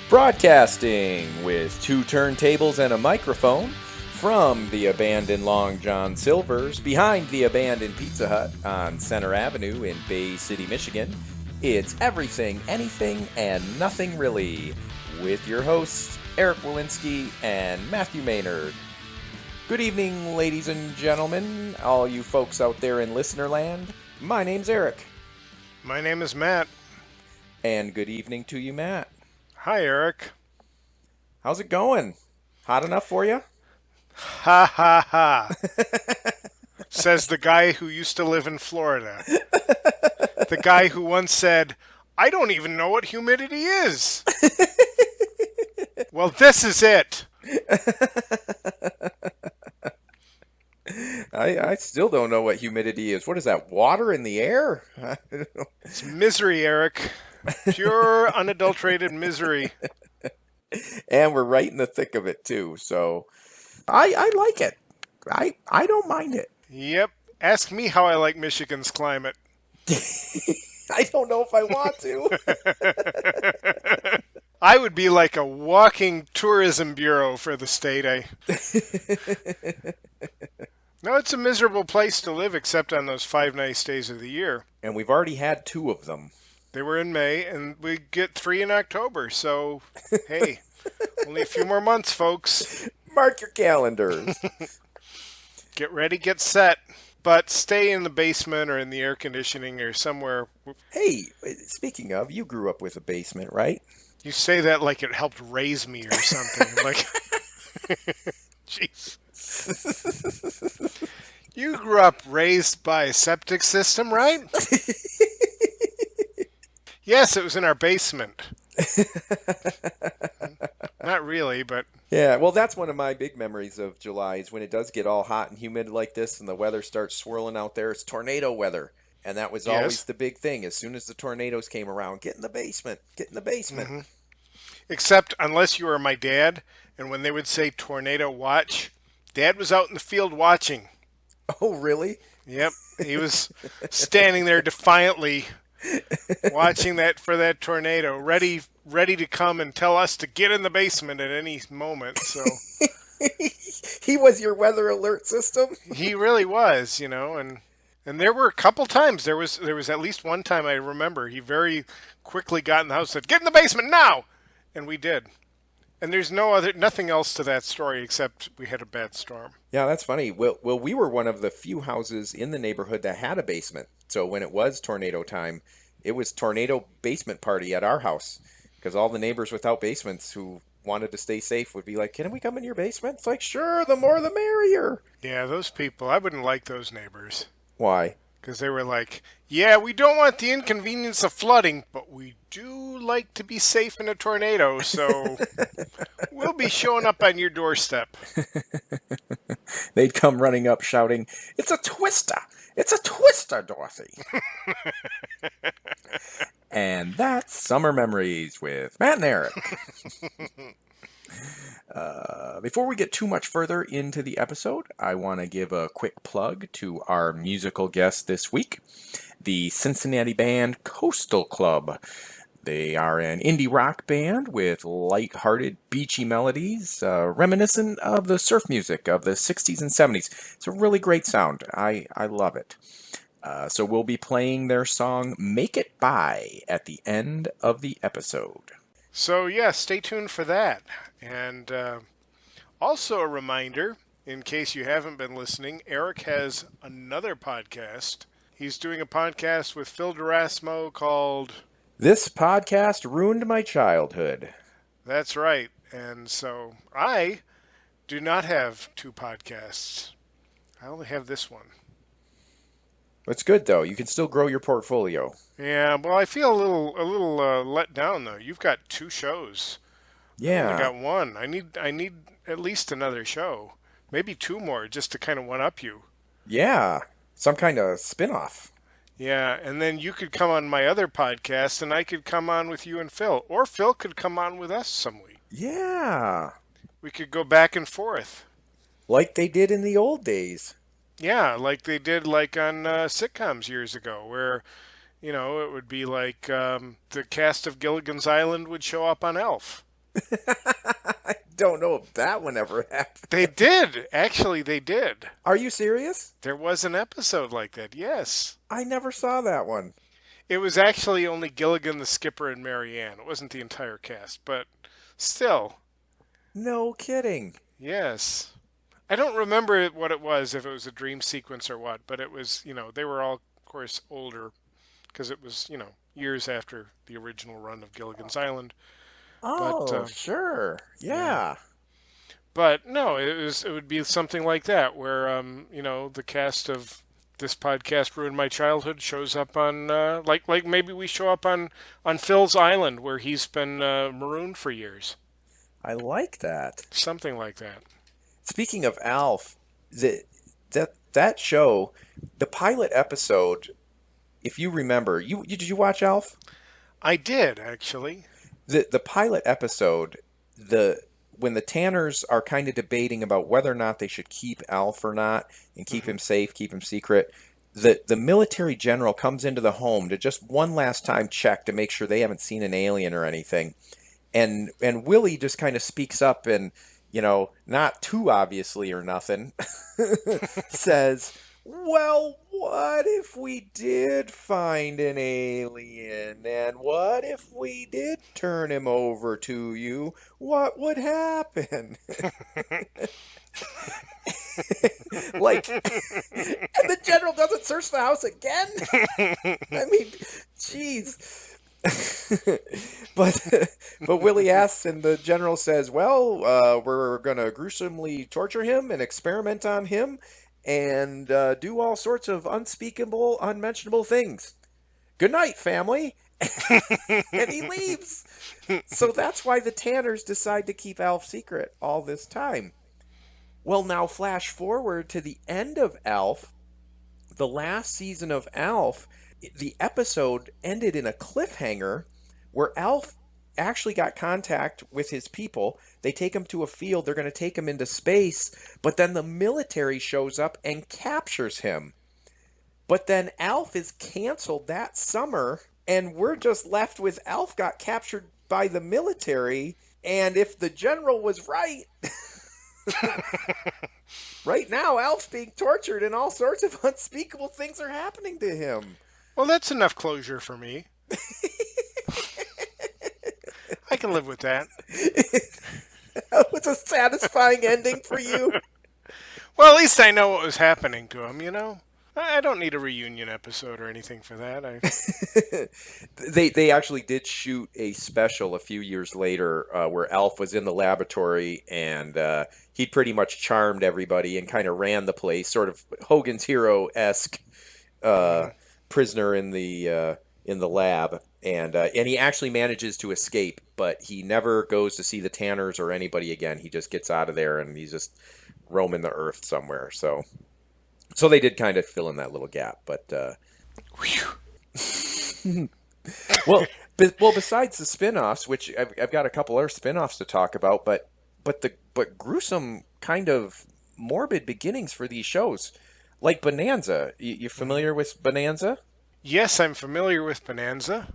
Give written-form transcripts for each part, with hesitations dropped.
Broadcasting with two turntables and a microphone from the abandoned Long John Silver's behind the abandoned Pizza Hut on Center Avenue in Bay City, Michigan. It's Everything, Anything, and Nothing Really with your hosts Eric Walensky and Matthew Maynard. Good evening, ladies and gentlemen, all you folks out there in listener land. My name's Eric. My name is Matt. And good evening to you, Matt. Hi, Eric. How's it going? Hot enough for you? Ha ha ha. Says the guy who used to live in Florida. The guy who once said, I don't even know what humidity is. Well, this is it. I still don't know what humidity is. What is that, water in the air? It's misery, Eric. Pure, unadulterated misery. And we're right in the thick of it, too. So I like it. I don't mind it. Yep. Ask me how I like Michigan's climate. I don't know if I want to. I would be like a walking tourism bureau for the state. No, it's a miserable place to live except on those 5 nice days of the year. And we've already had 2 of them. They were in May, and we get 3 in October. So, hey, only a few more months, folks. Mark your calendars. Get ready, get set. But stay in the basement or in the air conditioning or somewhere. Hey, speaking of, you grew up with a basement, right? You say that like it helped raise me or something. Like, jeez. You grew up raised by a septic system, right? Yes, it was in our basement. Not really, but... Yeah, well, that's one of my big memories of July is when it does get all hot and humid like this and the weather starts swirling out there. It's tornado weather. And that was always the big thing. As soon as the tornadoes came around, get in the basement. Get in the basement. Mm-hmm. Except unless you were my dad, and when they would say tornado watch, Dad was out in the field watching. Oh, really? Yep. He was standing there defiantly watching that for that tornado, ready to come and tell us to get in the basement at any moment. So he was your weather alert system? He really was, and there were a couple times. There was at least one time I remember he very quickly got in the house and said, "Get in the basement now!" And we did. And there's nothing else to that story except we had a bad storm. Yeah, that's funny. Well, we were one of the few houses in the neighborhood that had a basement. So when it was tornado time, it was tornado basement party at our house. Because all the neighbors without basements who wanted to stay safe would be like, "Can we come in your basement?" It's like, sure, the more the merrier. Yeah, those people, I wouldn't like those neighbors. Why? Because they were like, yeah, we don't want the inconvenience of flooding, but we do like to be safe in a tornado, so we'll be showing up on your doorstep. They'd come running up shouting, "It's a twister! It's a twister, Dorothy!" And that's Summer Memories with Matt and Eric. Before we get too much further into the episode, I want to give a quick plug to our musical guest this week, the Cincinnati band Coastal Club. They are an indie rock band with light-hearted, beachy melodies, reminiscent of the surf music of the 60s and 70s. It's a really great sound. I love it. So we'll be playing their song Make It By at the end of the episode. So, yeah, stay tuned for that. And also a reminder, in case you haven't been listening, Eric has another podcast. He's doing a podcast with Phil Derasmo called... This Podcast Ruined My Childhood. That's right. And so I do not have 2 podcasts. I only have this one. It's good, though. You can still grow your portfolio. Yeah, well, I feel a little let down, though. You've got 2 shows. Yeah. I got 1. I need at least another show. Maybe 2 more, just to kind of one-up you. Yeah. Some kind of spin-off. Yeah, and then you could come on my other podcast, and I could come on with you and Phil. Or Phil could come on with us some week. Yeah. We could go back and forth. Like they did in the old days. Yeah, like they did like on sitcoms years ago, where, you know, it would be like the cast of Gilligan's Island would show up on Elf. I don't know if that one ever happened. They did. Actually, they did. Are you serious? There was an episode like that, yes. I never saw that one. It was actually only Gilligan, the skipper, and Marianne. It wasn't the entire cast, but still, No kidding. yes. I don't remember what it was, if it was a dream sequence or what, but it was, they were all, of course, older because it was, years after the original run of Gilligan's Island. But Oh, sure. yeah. Yeah. But no, it would be something like that where the cast of this podcast Ruined My Childhood shows up on like maybe we show up on Phil's island where he's been marooned for years. I like that. Something like that. Speaking of Alf, that show, the pilot episode, if you remember, did you watch Alf? I did actually. The pilot episode, when the Tanners are kind of debating about whether or not they should keep Alf or not and keep him safe, keep him secret, the military general comes into the home to just one last time check to make sure they haven't seen an alien or anything. And Willie just kind of speaks up and, not too obviously or nothing, says, well, what if we did find an alien? And what if we did turn him over to you? What would happen? Like, and the general doesn't search the house again? I mean, jeez. but Willie asks, and the general says, well, we're going to gruesomely torture him and experiment on him and do all sorts of unspeakable, unmentionable things. Good night, family. And he leaves. So that's why the Tanners decide to keep Alf secret all this time. Well, now flash forward to the end of Alf, the last season of Alf. The episode ended in a cliffhanger where Alf actually got contact with his people. They take him to a field. They're going to take him into space. But then the military shows up and captures him. But then Alf is canceled that summer. And we're just left with Alf got captured by the military. And if the general was right... right now, Alf's being tortured and all sorts of unspeakable things are happening to him. Well, that's enough closure for me. I can live with that. That was a satisfying ending for you. Well, at least I know what was happening to him, I don't need a reunion episode or anything for that. They actually did shoot a special a few years later where Alf was in the laboratory and he pretty much charmed everybody and kind of ran the place, sort of Hogan's Hero-esque prisoner in the lab, and he actually manages to escape, but he never goes to see the Tanners or anybody again. He just gets out of there and he's just roaming the earth somewhere. So they did kind of fill in that little gap, but well, besides the spin-offs, which I've got a couple other spin-offs to talk about, but gruesome kind of morbid beginnings for these shows. Like Bonanza. You familiar with Bonanza? Yes, I'm familiar with Bonanza.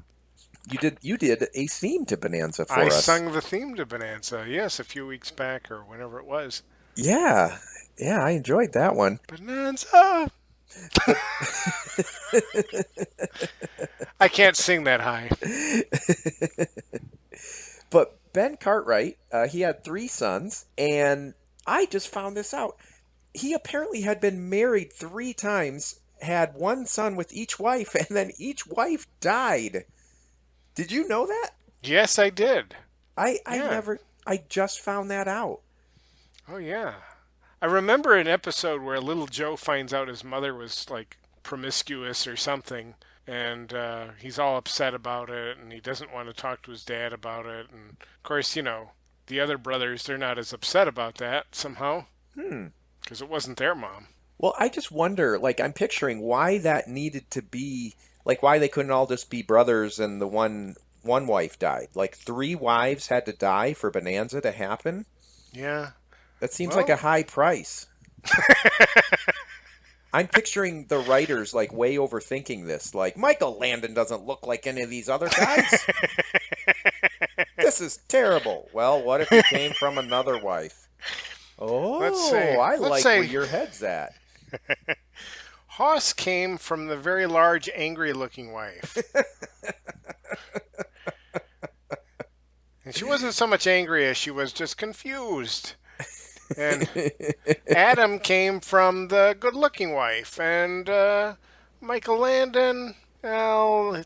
You did a theme to Bonanza for us. I sung the theme to Bonanza, yes, a few weeks back or whenever it was. Yeah, I enjoyed that one. Bonanza! I can't sing that high. But Ben Cartwright, he had 3 sons, and I just found this out. He apparently had been married 3 times, had 1 son with each wife, and then each wife died. Did you know that? Yes, I did. I just found that out. Oh, yeah. I remember an episode where little Joe finds out his mother was, like, promiscuous or something, and he's all upset about it, and he doesn't want to talk to his dad about it. And, of course, the other brothers, they're not as upset about that somehow. Because it wasn't their mom. Well, I just wonder, like, I'm picturing why that needed to be, like, why they couldn't all just be brothers and the one wife died. Like, 3 wives had to die for Bonanza to happen? Yeah. That seems like a high price. I'm picturing the writers, like, way overthinking this. Like, Michael Landon doesn't look like any of these other guys. This is terrible. Well, what if he came from another wife? Oh, I let's like where say your head's at. Hoss came from the very large, angry-looking wife. And she wasn't so much angry as she was just confused. And Adam came from the good-looking wife. And Michael Landon, well,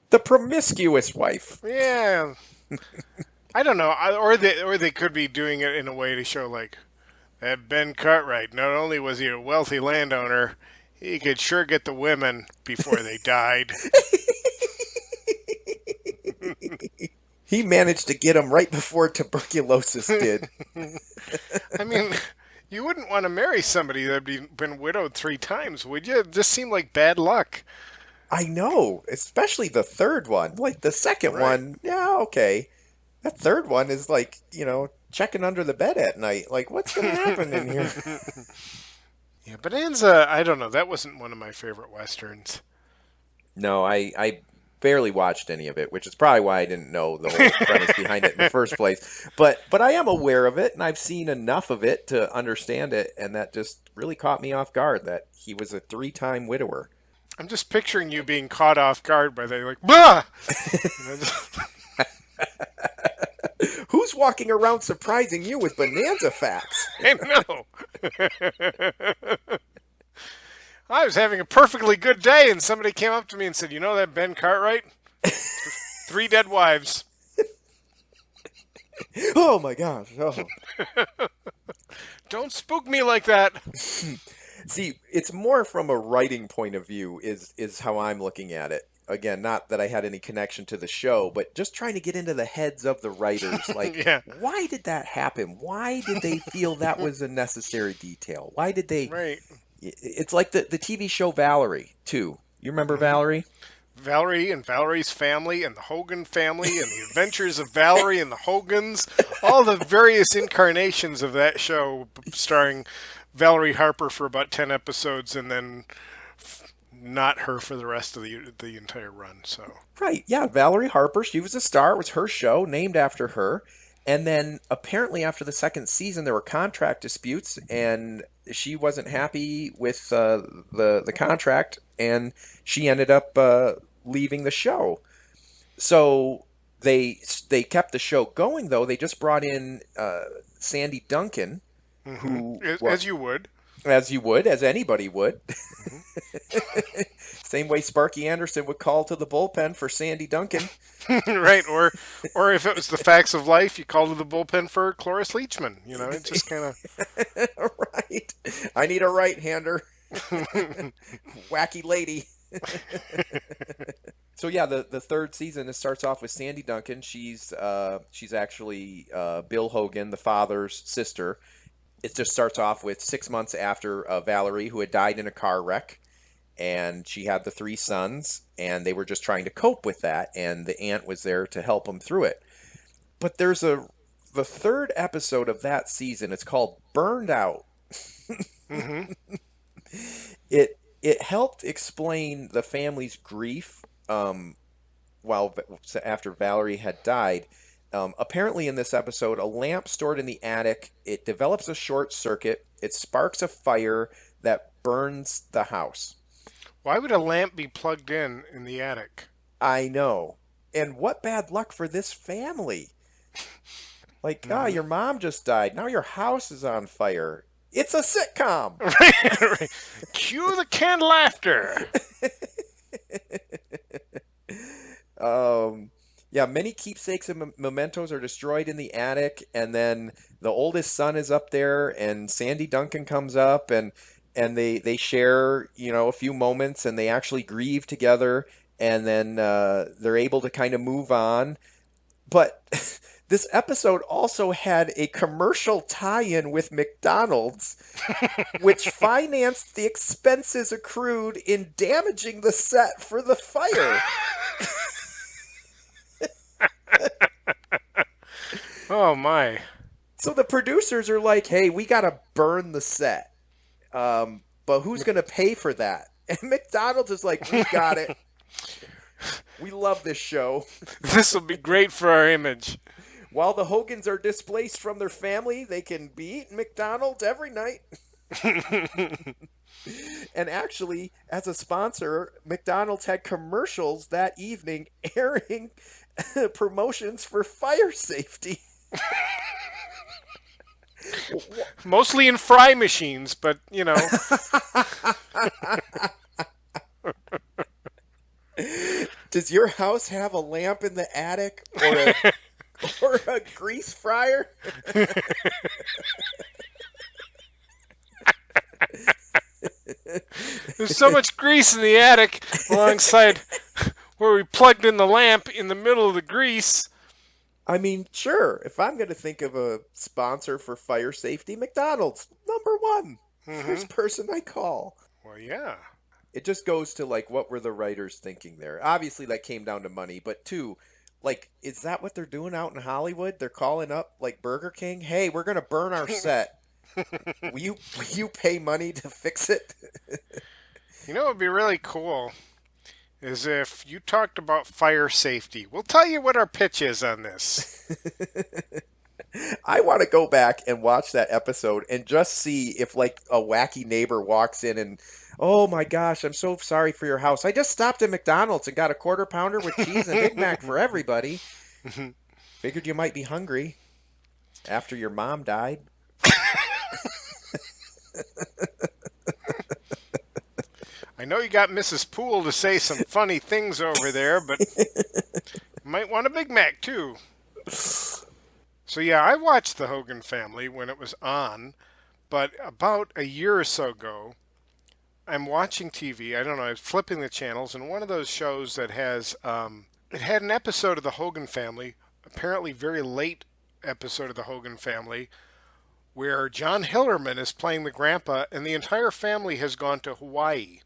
The promiscuous wife. yeah, I don't know. Or they could be doing it in a way to show like that Ben Cartwright. Not only was he a wealthy landowner, he could sure get the women before they died. He managed to get him right before tuberculosis did. I mean, you wouldn't want to marry somebody that had been widowed 3 times, would you? It just seemed like bad luck. I know, especially the third one. Like the second Right. one, yeah, okay. That third one is like, checking under the bed at night. Like, what's going to happen in here? Yeah, Bonanza, I don't know. That wasn't one of my favorite westerns. No, I barely watched any of it, which is probably why I didn't know the whole premise behind it in the first place. But I am aware of it, and I've seen enough of it to understand it, and that just really caught me off guard that he was a 3-time widower. I'm just picturing you being caught off guard by that. You're like, bah! Who's walking around surprising you with Bonanza facts? I know. I was having a perfectly good day, and somebody came up to me and said, "You know that Ben Cartwright? 3 dead wives." Oh my gosh. Oh. Don't spook me like that. See, it's more from a writing point of view is how I'm looking at it. Again, not that I had any connection to the show, but just trying to get into the heads of the writers. Like, Yeah. why did that happen? Why did they feel that was a necessary detail? Why did they... Right. It's like the TV show Valerie, too. You remember Valerie? Valerie and Valerie's family and the Hogan family and the adventures of Valerie and the Hogans. All the various incarnations of that show starring Valerie Harper for about 10 episodes and then not her for the rest of the entire run. So Right, yeah, Valerie Harper, she was a star. It was her show, named after her. And then apparently after the second season, there were contract disputes, and she wasn't happy with the contract, and she ended up leaving the show. So they kept the show going, though. They just brought in Sandy Duncan, who as you would. As you would, as anybody would. Same way Sparky Anderson would call to the bullpen for Sandy Duncan. Right, or if it was the facts of life, you called to the bullpen for Cloris Leachman. You know, it just kind of... Right. I need a right-hander. Wacky lady. So yeah, the third season, it starts off with Sandy Duncan. She's actually Bill Hogan, the father's sister. It just starts off with 6 months after Valerie, who had died in a car wreck, and she had the 3 sons, and they were just trying to cope with that, and the aunt was there to help them through it. But there's the third episode of that season. It's called Burned Out. Mm-hmm. It helped explain the family's grief after Valerie had died. Apparently in this episode, a lamp stored in the attic, it develops a short circuit, it sparks a fire that burns the house. Why would a lamp be plugged in the attic? I know. And what bad luck for this family. Like, your mom just died. Now your house is on fire. It's a sitcom. Right. Cue the canned laughter. Yeah, many keepsakes and mementos are destroyed in the attic, and then the oldest son is up there, and Sandy Duncan comes up, and they share, a few moments, and they actually grieve together, and then they're able to kind of move on. But this episode also had a commercial tie-in with McDonald's, which financed the expenses accrued in damaging the set for the fire. Oh my. So the producers are like, hey, we got to burn the set. But who's going to pay for that? And McDonald's is like, we got it. We love this show. This will be great for our image. While the Hogans are displaced from their family, they can be eating McDonald's every night. And actually, as a sponsor, McDonald's had commercials that evening airing promotions for fire safety. Mostly in fry machines, but, you know. Does your house have a lamp in the attic or a grease fryer? There's so much grease in the attic alongside where we plugged in the lamp in the middle of the grease. I mean, sure, if I'm going to think of a sponsor for fire safety, McDonald's, number one. First person I call. Well, yeah. It just goes to, like, what were the writers thinking there? Obviously, that came down to money, but two, like, is that what they're doing out in Hollywood? They're calling up, like, Burger King? Hey, we're going to burn our set. Will you pay money to fix it? You know what would be really cool is if you talked about fire safety. We'll tell you what our pitch is on this. I want to go back and watch that episode and just see if, like, a wacky neighbor walks in and, oh my gosh, I'm so sorry for your house. I just stopped at McDonald's and got a quarter pounder with cheese and Big Mac for everybody. Figured you might be hungry after your mom died. I know you got Mrs. Poole to say some funny things over there, but you might want a Big Mac too. So yeah, I watched The Hogan Family when it was on, but about a year or so ago, I'm watching TV. I don't know, I was flipping the channels, and one of those shows that has, it had an episode of The Hogan Family, apparently very late episode of The Hogan Family, where John Hillerman is playing the grandpa, and the entire family has gone to Hawaii.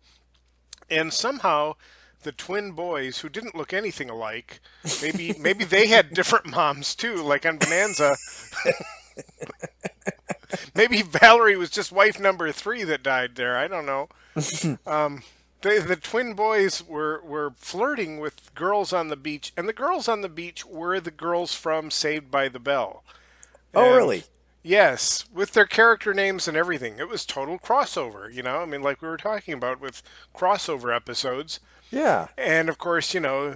And somehow the twin boys, who didn't look anything alike, maybe they had different moms too, like on Bonanza. Maybe Valerie was just wife number 3 that died there. I don't know. The twin boys were flirting with girls on the beach, and the girls on the beach were the girls from Saved by the Bell. Oh, really? Yes, with their character names and everything. It was total crossover, you know? I mean, like we were talking about with crossover episodes. Yeah. And of course, you know,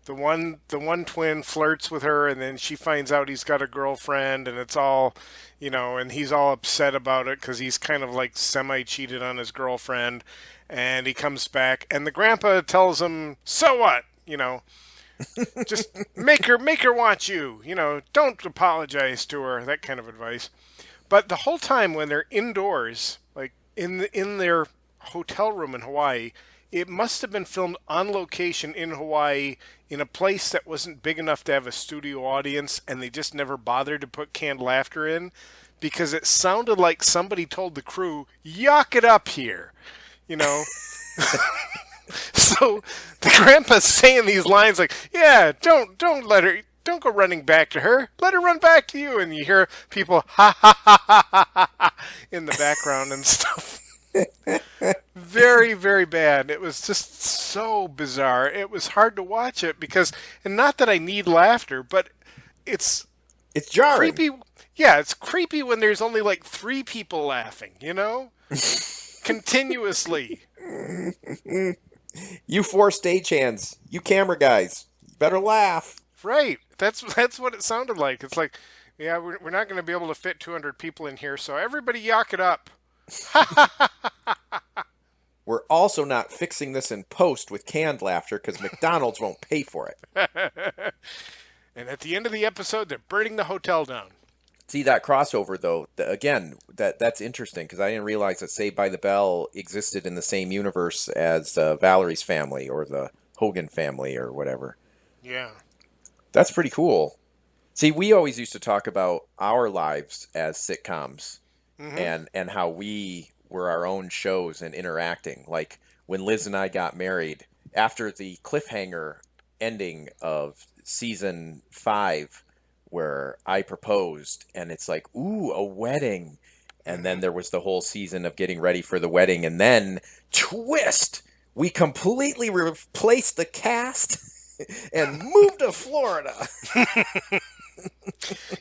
the one twin flirts with her, and then she finds out he's got a girlfriend, and it's all, you know, and he's all upset about it because he's kind of like semi-cheated on his girlfriend, and he comes back, and the grandpa tells him, so what, you know? Just make her want you, you know, don't apologize to her, that kind of advice. But the whole time when they're indoors, like in their hotel room in Hawaii, it must have been filmed on location in Hawaii in a place that wasn't big enough to have a studio audience, and they just never bothered to put canned laughter in because it sounded like somebody told the crew, yuck it up here, you know. So the grandpa's saying these lines like, yeah, don't let her, don't go running back to her, let her run back to you, and you hear people ha ha ha ha ha, ha in the background and stuff. Very, very bad. It was just so bizarre. It was hard to watch it because, and not that I need laughter, but it's jarring. Creepy. Yeah, it's creepy when there's only like 3 people laughing, you know? Continuously. You 4 stagehands, you camera guys, you better laugh. Right. That's what it sounded like. It's like, yeah, we're not going to be able to fit 200 people in here, so everybody yuck it up. We're also not fixing this in post with canned laughter because McDonald's won't pay for it. And at the end of the episode, they're burning the hotel down. See, that crossover, though, again, that's interesting because I didn't realize that Saved by the Bell existed in the same universe as Valerie's family or the Hogan family or whatever. Yeah. That's pretty cool. See, we always used to talk about our lives as sitcoms and how we were our own shows and interacting. Like when Liz and I got married, after the cliffhanger ending of season 5, where I proposed, and it's like, ooh, a wedding. And then there was the whole season of getting ready for the wedding, and then, twist! We completely replaced the cast. and move to Florida.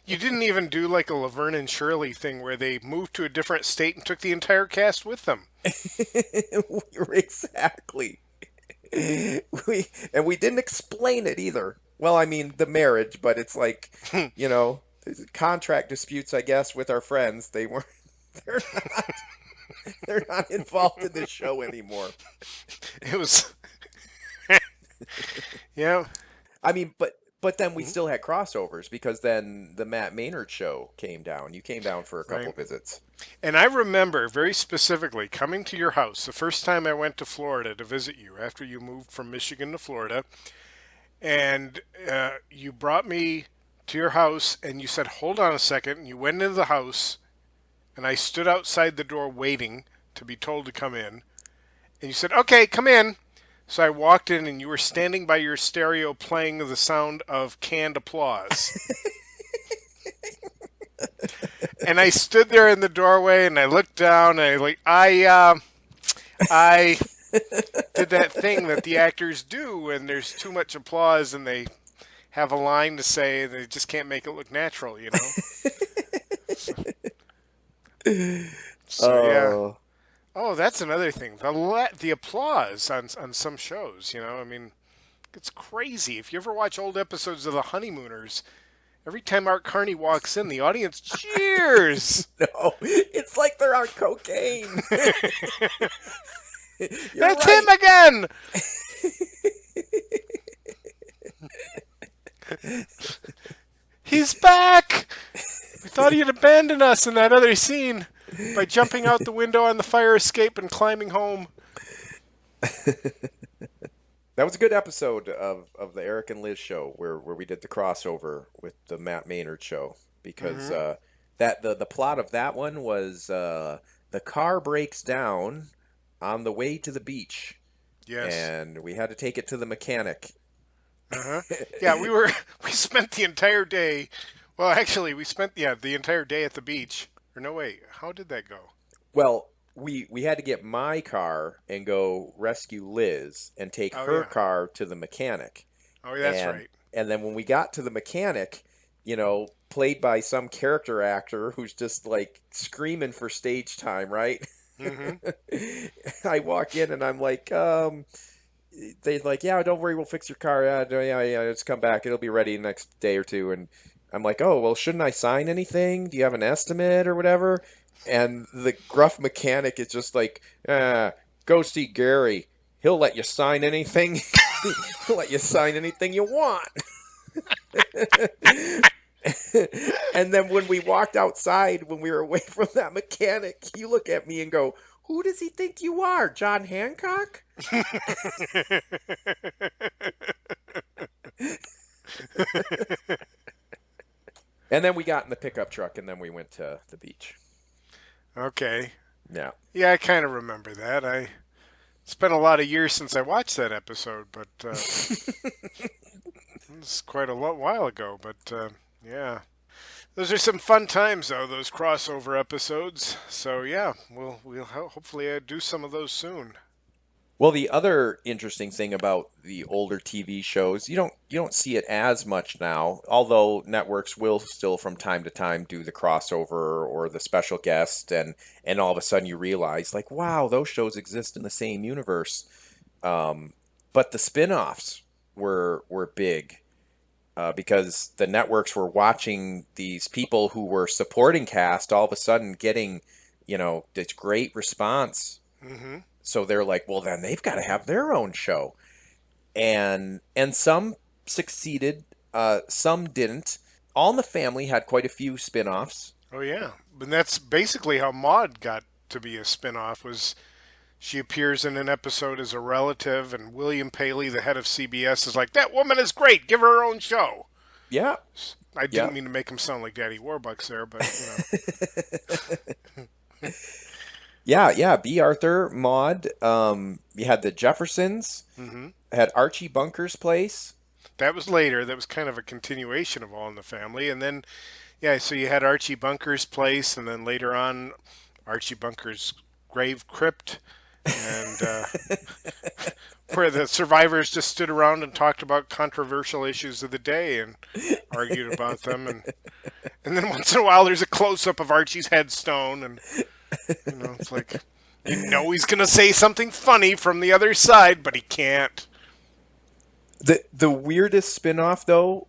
You didn't even do like a Laverne and Shirley thing where they moved to a different state and took the entire cast with them. Exactly. We didn't explain it either. Well, I mean the marriage, but it's like, contract disputes, I guess, with our friends. They weren't. They're not. They're not involved in the show anymore. It was, yeah. I mean, but then we still had crossovers because then the Matt Maynard show came down. You came down for a couple Right. visits. And I remember very specifically coming to your house the first time I went to Florida to visit you after you moved from Michigan to Florida. And you brought me to your house and you said, hold on a second. And you went into the house and I stood outside the door waiting to be told to come in. And you said, okay, come in. So I walked in and you were standing by your stereo playing the sound of canned applause. And I stood there in the doorway and I looked down and I did that thing that the actors do when there's too much applause and they have a line to say and they just can't make it look natural, you know? So yeah. Oh, Oh, that's another thing. The applause on some shows, you know? I mean, it's crazy. If you ever watch old episodes of The Honeymooners, every time Art Carney walks in, the audience cheers. no, it's like they're on cocaine. You're That's right. him again. He's back. We thought he had abandoned us in that other scene by jumping out the window on the fire escape and climbing home. That was a good episode of the Eric and Liz show where we did the crossover with the Matt Maynard show because that the plot of that one was the car breaks down on the way to the beach Yes. and we had to take it to the mechanic. Yeah, we spent the entire day. Well, actually, we spent the entire day at the beach. Or no, wait, how did that go? Well, we had to get my car and go rescue Liz and take Oh her yeah. car to the mechanic. Oh, that's And right. and then when we got to the mechanic, played by some character actor who's just like screaming for stage time, right? Hmm. I walk in and I'm like, they're like, yeah, don't worry, we'll fix your car. Yeah, just come back. It'll be ready next day or two. And I'm like, oh, well, shouldn't I sign anything? Do you have an estimate or whatever? And the gruff mechanic is just like, go see Gary. He'll let you sign anything. He'll let you sign anything you want. And then when we walked outside, when we were away from that mechanic, you look at me and go, who does he think you are, John Hancock? And then we got in the pickup truck and then we went to the beach. Okay. Yeah. Yeah, I kind of remember that. It's been a lot of years since I watched that episode, but it's quite a while ago. But yeah, those are some fun times, though. Those crossover episodes. So yeah, we'll hopefully do some of those soon. Well, the other interesting thing about the older TV shows, you don't see it as much now, although networks will still from time to time do the crossover or the special guest and all of a sudden you realize like, wow, those shows exist in the same universe. But the spin-offs were big because the networks were watching these people who were supporting cast all of a sudden getting, this great response. Hmm. So they're like, well, then they've got to have their own show. And some succeeded, some didn't. All in the Family had quite a few spin-offs. Oh yeah, and that's basically how Maude got to be a spin-off. Was she appears in an episode as a relative, and William Paley, the head of CBS, is like, "That woman is great. Give her her own show." Yeah, I yeah. didn't mean to make him sound like Daddy Warbucks there, but Yeah. B. Arthur, Maude. You had the Jeffersons. hmm Had Archie Bunker's Place. that was later. That was kind of a continuation of All in the Family, and then yeah, so you had Archie Bunker's Place, and then later on, Archie Bunker's Grave Crypt, and where the survivors just stood around and talked about controversial issues of the day and argued about them, and then once in a while there's a close up of Archie's headstone, and it's like he's gonna say something funny from the other side, but he can't. The weirdest spin-off though,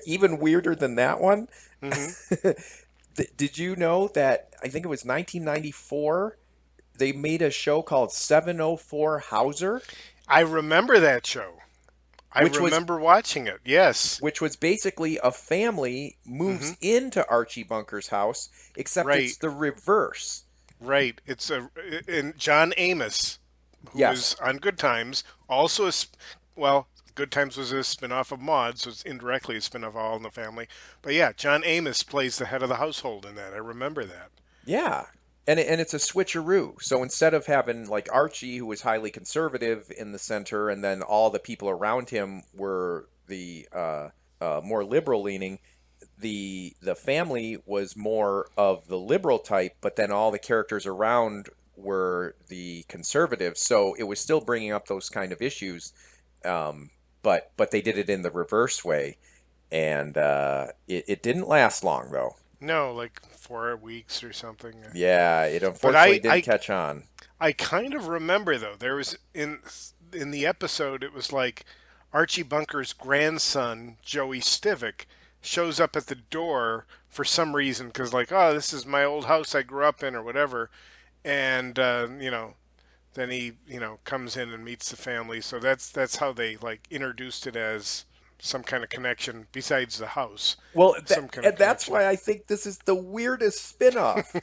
even weirder than that one. Mm-hmm. Did you know that I think it was 1994 they made a show called 704 Hauser? I remember that show. I Which was remember watching it. Yes. which was basically a family moves into Archie Bunker's house, except Right. it's the reverse. Right. It's in John Amos, who Yes. was on Good Times, also well, Good Times was a spin-off of Maude, so it's indirectly a spin-off of All in the Family. But yeah, John Amos plays the head of the household in that. I remember that. Yeah. And it's a switcheroo. So instead of having like Archie, who was highly conservative in the center, and then all the people around him were the more liberal leaning, the family was more of the liberal type, but then all the characters around were the conservatives. So it was still bringing up those kind of issues, but they did it in the reverse way, and it didn't last long though. No, like 4 weeks or something. Yeah, it But unfortunately didn't catch on. I kind of remember though. There was in the episode it was like Archie Bunker's grandson, Joey Stivic, shows up at the door for some reason cuz like, "Oh, this is my old house I grew up in," or whatever. And then he, comes in and meets the family. So that's how they like introduced it as some kind of connection besides the house. Well, Some kind of and that's connection. why I think this is the weirdest spin-off.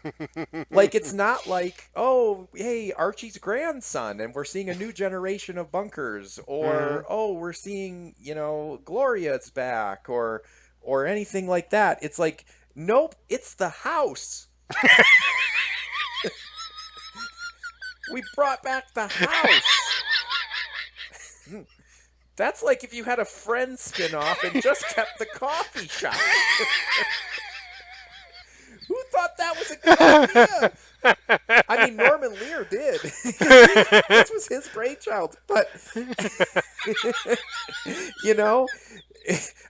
Like, it's not like, oh, hey, Archie's grandson, and we're seeing a new generation of bunkers, Hmm. or oh, we're seeing, Gloria's back, or anything like that. It's like, nope, it's the house. We brought back the house. That's like if you had a Friends spin-off and just kept the coffee shop. Who thought that was a good idea? I mean, Norman Lear did. This was his brainchild. But, you know,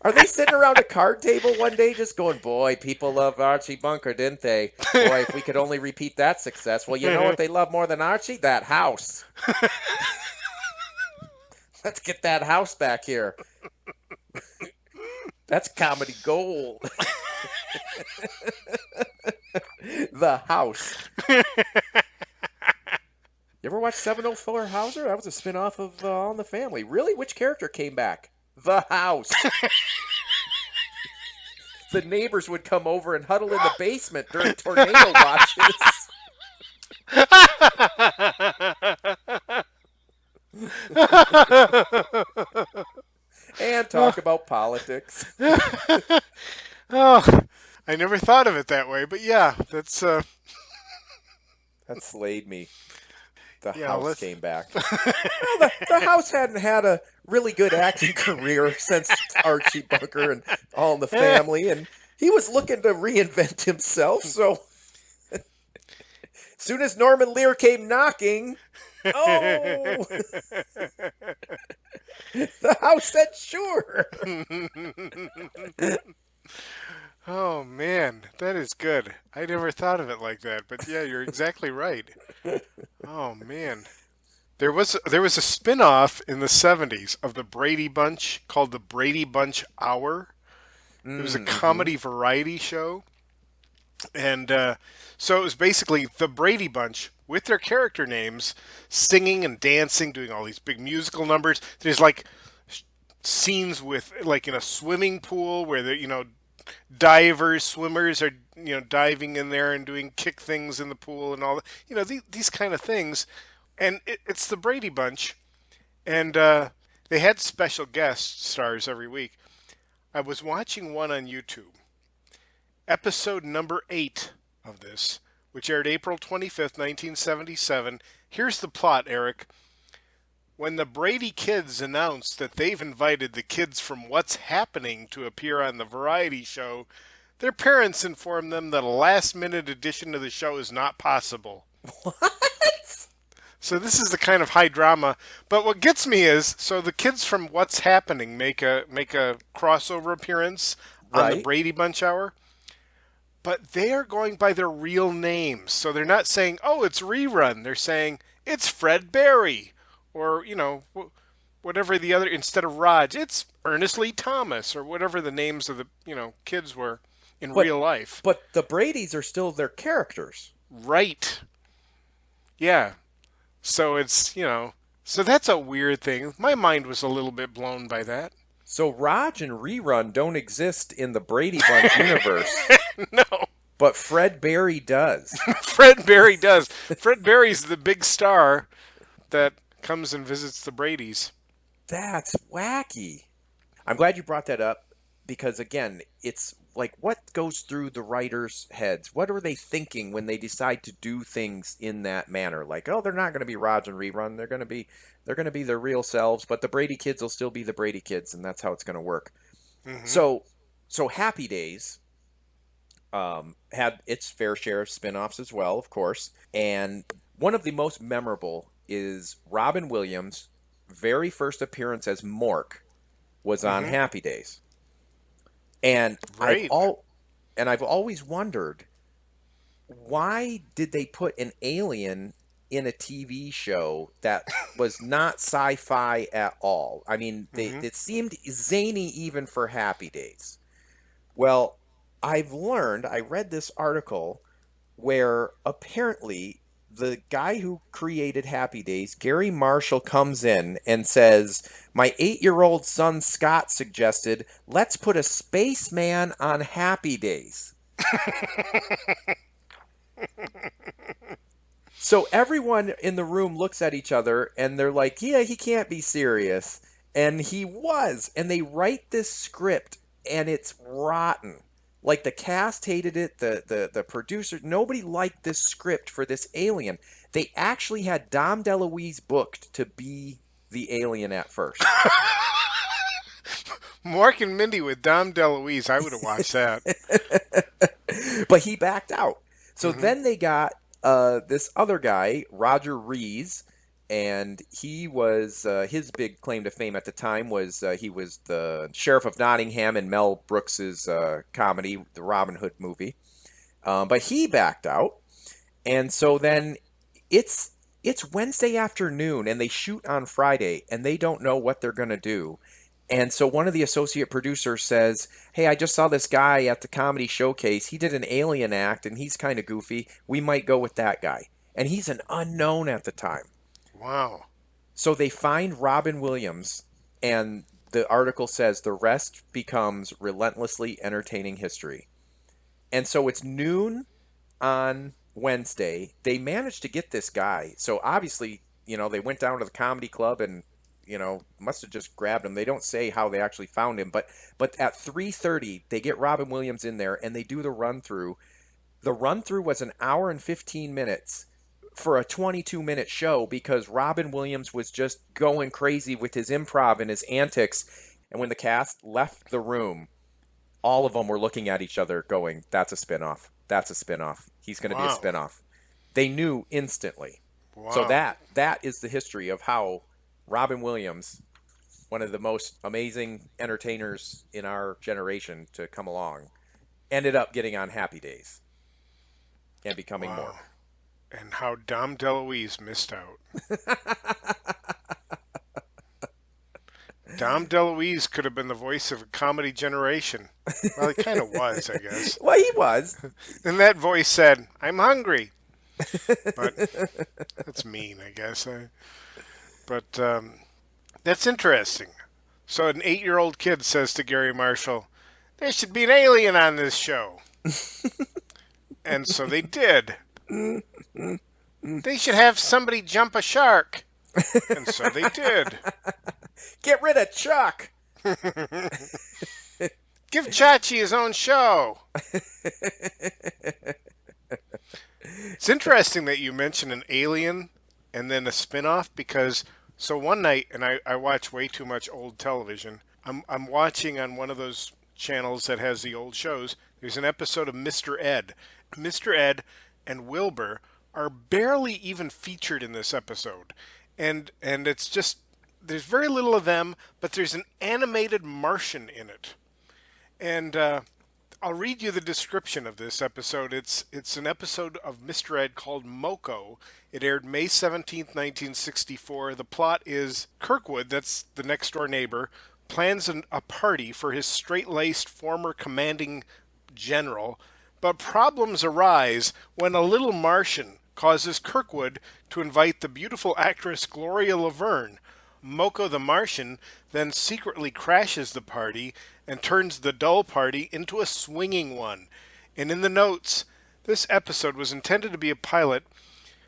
are they sitting around a card table one day just going, boy, people loved Archie Bunker, didn't they? Boy, if we could only repeat that success. Well, you know what they love more than Archie? That house. Let's get that house back here. That's comedy gold. The house. You ever watch 704 Hauser? That was a spin-off of All in the Family. Really? Which character came back? The house. The neighbors would come over and huddle in the basement during tornado watches. And talk about politics. Oh, I never thought of it that way, but yeah, that's That slayed me. The yeah. house Let's. came back. Well, the house hadn't had a really good acting career since Archie Bunker and All in the Family, and he was looking to reinvent himself. So, as soon as Norman Lear came knocking, oh, the house said sure. Oh man, that is good. I never thought of it like that, but yeah, you're exactly right. Oh man. There was a spin-off in the 70s of the Brady Bunch called the Brady Bunch Hour. It was a Mm-hmm. comedy variety show. And so it was basically the Brady Bunch with their character names singing and dancing, doing all these big musical numbers. There's like scenes with like in a swimming pool where divers, swimmers are diving in there and doing kick things in the pool and all that. These kind of things. And it's the Brady Bunch, and they had special guest stars every week. I was watching one on YouTube, episode number 8 of this, which aired April 25th, 1977. Here's the plot, Eric. When the Brady kids announced that they've invited the kids from What's Happening to appear on the variety show, their parents inform them that a last minute addition to the show is not possible. What? So this is the kind of high drama. But what gets me is, so the kids from What's Happening make a crossover appearance on the Right? Brady Bunch Hour, but they are going by their real names. So they're not saying, "Oh, it's Rerun." They're saying it's Fred Barry, or whatever the other, instead of Raj, it's Ernest Lee Thomas, or whatever the names of the kids were in But real life. but the Brady's are still their characters. Right. Yeah. So so that's a weird thing. My mind was a little bit blown by that. So Raj and Rerun don't exist in the Brady Bunch universe, No, but Fred Barry does. Fred Barry does. Fred Barry's the big star that comes and visits the Bradys. That's wacky. I'm glad you brought that up because, again, it's like what goes through the writers' heads? What are they thinking when they decide to do things in that manner? Like, oh, they're not going to be Raj and Rerun. They're going to be their real selves, but the Brady kids will still be the Brady kids, and that's how it's going to work. Hmm. So Happy Days had its fair share of spin-offs as well, of course, and one of the most memorable is Robin Williams' very first appearance as Mork was on Hmm. Happy Days. And I've Right. all and I've always wondered, why did they put an alien in a TV show that was not sci-fi at all? I mean, Hmm. it seemed zany even for Happy Days. Well, I read this article where apparently the guy who created Happy Days, Gary Marshall, comes in and says, "My 8-year-old son Scott suggested, let's put a spaceman on Happy Days." So everyone in the room looks at each other and they're like, yeah, he can't be serious. And he was. And they write this script and it's rotten. Like the cast hated it, the producer, nobody liked this script for this alien. They actually had Dom DeLuise booked to be the alien at first. Mork and Mindy with Dom DeLuise. I would have watched that. But he backed out. So Hmm. then they got this other guy, Roger Rees, and he was his big claim to fame at the time was he was the sheriff of Nottingham in Mel Brooks's comedy, the Robin Hood movie. But he backed out, and so then it's it's Wednesday afternoon, and they shoot on Friday, and they don't know what they're gonna do. And so one of the associate producers says, "Hey, I just saw this guy at the comedy showcase. He did an alien act and he's kind of goofy. We might go with that guy." And he's an unknown at the time. Wow. So they find Robin Williams, and the article says the rest becomes relentlessly entertaining history. And so it's noon on Wednesday. They managed to get this guy. So obviously, they went down to the comedy club and must have just grabbed him. They don't say how they actually found him, but at 3:30 they get Robin Williams in there and they do the run through. The run through was an hour and 15 minutes for a 22-minute show because Robin Williams was just going crazy with his improv and his antics. And when the cast left the room, all of them were looking at each other going, "That's a spinoff. That's a spinoff. He's going to be a Wow. spinoff." They knew instantly. So Wow. that is the history of how Robin Williams, one of the most amazing entertainers in our generation to come along, ended up getting on Happy Days and becoming Wow. Mork. And how Dom DeLuise missed out. Dom DeLuise could have been the voice of a comedy generation. Well, he kind of was, I guess. Well, he was. And that voice said, "I'm hungry." But that's mean, I guess. But that's interesting. So an 8-year-old kid says to Gary Marshall, "There should be an alien on this show." And so they did. "They should have somebody jump a shark." And so they did. Get rid of Chuck. "Give Chachi his own show." It's interesting that you mention an alien and then a spin-off because so one night, and I watch way too much old television. I'm watching on one of those channels that has the old shows. There's an episode of Mr. Ed. Mr. Ed and Wilbur are barely even featured in this episode. And it's just there's very little of them, but there's an animated Martian in it. And I'll read you the description of this episode. It's an episode of Mr. Ed called Moko. It aired May 17th, 1964. The plot is Kirkwood, that's the next door neighbor, plans a party for his straight-laced former commanding general, but problems arise when a little Martian causes Kirkwood to invite the beautiful actress Gloria Laverne. Moko the Martian then secretly crashes the party and turns the dull party into a swinging one. And in the notes, this episode was intended to be a pilot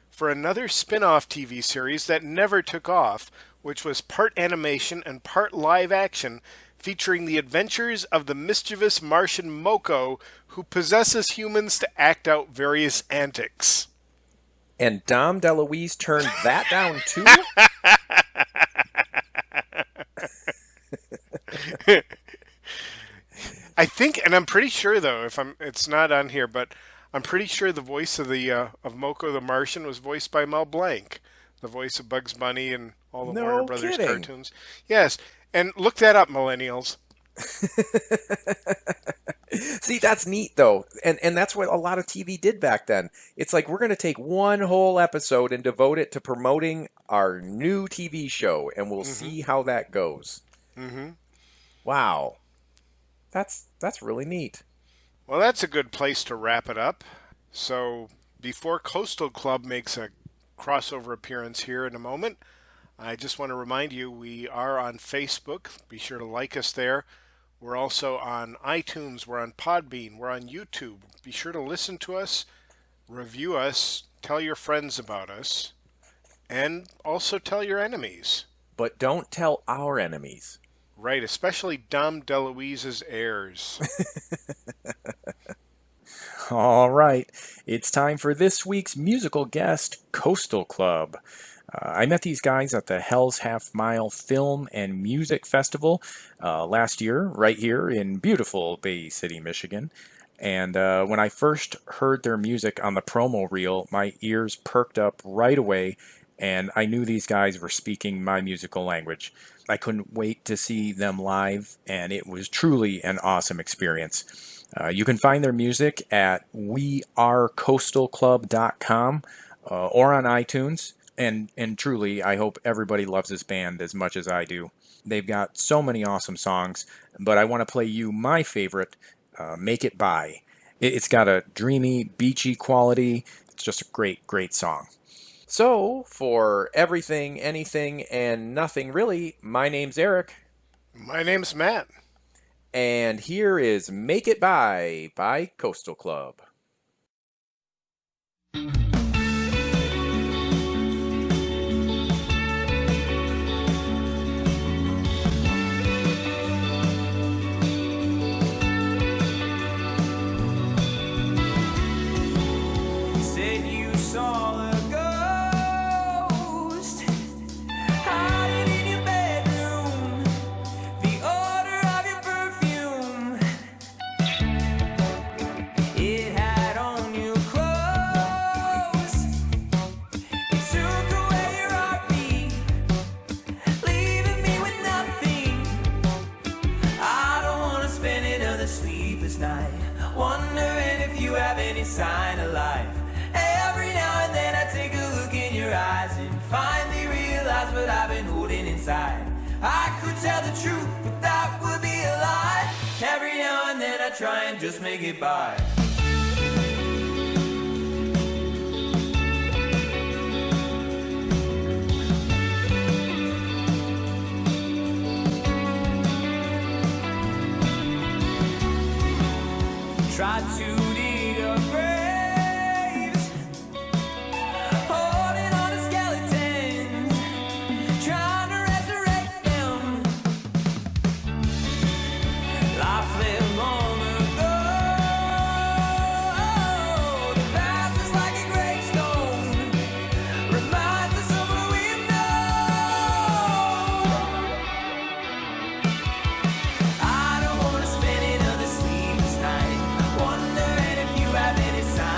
for another spin-off TV series that never took off, which was part animation and part live action, featuring the adventures of the mischievous Martian Moko, who possesses humans to act out various antics. And Dom DeLuise turned that down too? I think, and I'm pretty sure though, it's not on here, but I'm pretty sure the voice of of Moko the Martian was voiced by Mel Blanc, the voice of Bugs Bunny and all the Warner Brothers cartoons. Yes, and look that up, millennials. See, that's neat though, and that's what a lot of TV did back then. It's like we're going to take one whole episode and devote it to promoting our new TV show, and we'll see how that goes. Wow, that's really neat. Well, that's a good place to wrap it up. So before Coastal Club makes a crossover appearance here in a moment, I just want to remind you we are on Facebook. Be sure to like us there. We're also on iTunes. We're on Podbean. We're on YouTube. Be sure to listen to us, review us, tell your friends about us, and also tell your enemies. But don't tell our enemies. Right, especially Dom DeLuise's heirs. All right, it's time for this week's musical guest, Coastal Club. I met these guys at the Hell's Half Mile Film and Music Festival last year, right here in beautiful Bay City, Michigan. And when I first heard their music on the promo reel, my ears perked up right away, and I knew these guys were speaking my musical language. I couldn't wait to see them live, and it was truly an awesome experience. You can find their music at wearecoastalclub.com or on iTunes. And truly, I hope everybody loves this band as much as I do. They've got so many awesome songs, but I want to play you my favorite, Make It By. It's got a dreamy, beachy quality. It's just a great, great song. So, for everything, anything, and nothing really, my name's Eric. My name's Matt. And here is Make It by Coastal Club. Said you saw a ghost hiding in your bedroom, the odor of your perfume. It had on your clothes. It took away your heartbeat, leaving me with nothing. I don't want to spend another sleepless night wondering if you have any sign of life. Every now and then I take a look in your eyes and finally realize what I've been holding inside. I could tell the truth, but that would be a lie. Every now and then I try and just make it by. Tried to dig a graves, holding on to skeletons, trying to resurrect them. Life lived long ago. The past is like a gravestone, reminds us of what we've known. I don't want to spend another sleepless night wondering if you have any sign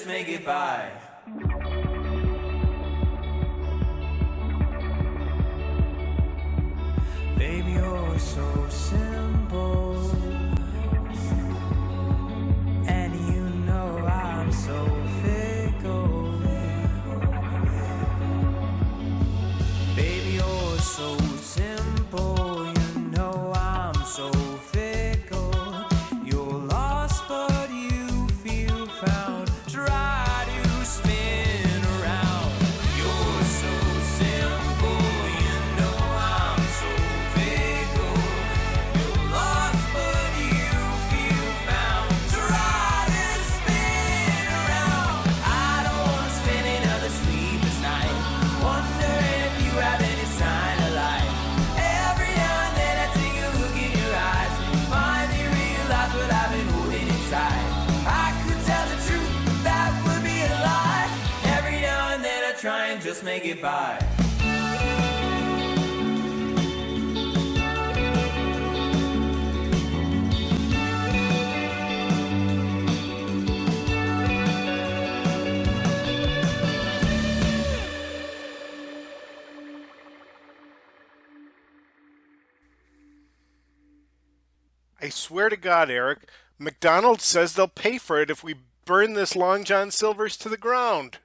make it by. Baby, you're so simple, and you know I'm so fickle. Baby, you're so simple, you know I'm so fickle. You're lost, but you feel found. Try to spin around. You're so simple, you know I'm so fickle. You're lost, but you feel found. Try to spin around. I don't wanna spend another sleepless night wondering if you have any sign of life. Every now and then I take a look in your eyes and finally realize what I've been holding inside. I could tell the truth, but that would be a lie. Every now and then I try and just make it by. I swear to God, Eric, McDonald's says they'll pay for it if we burn this Long John Silver's to the ground.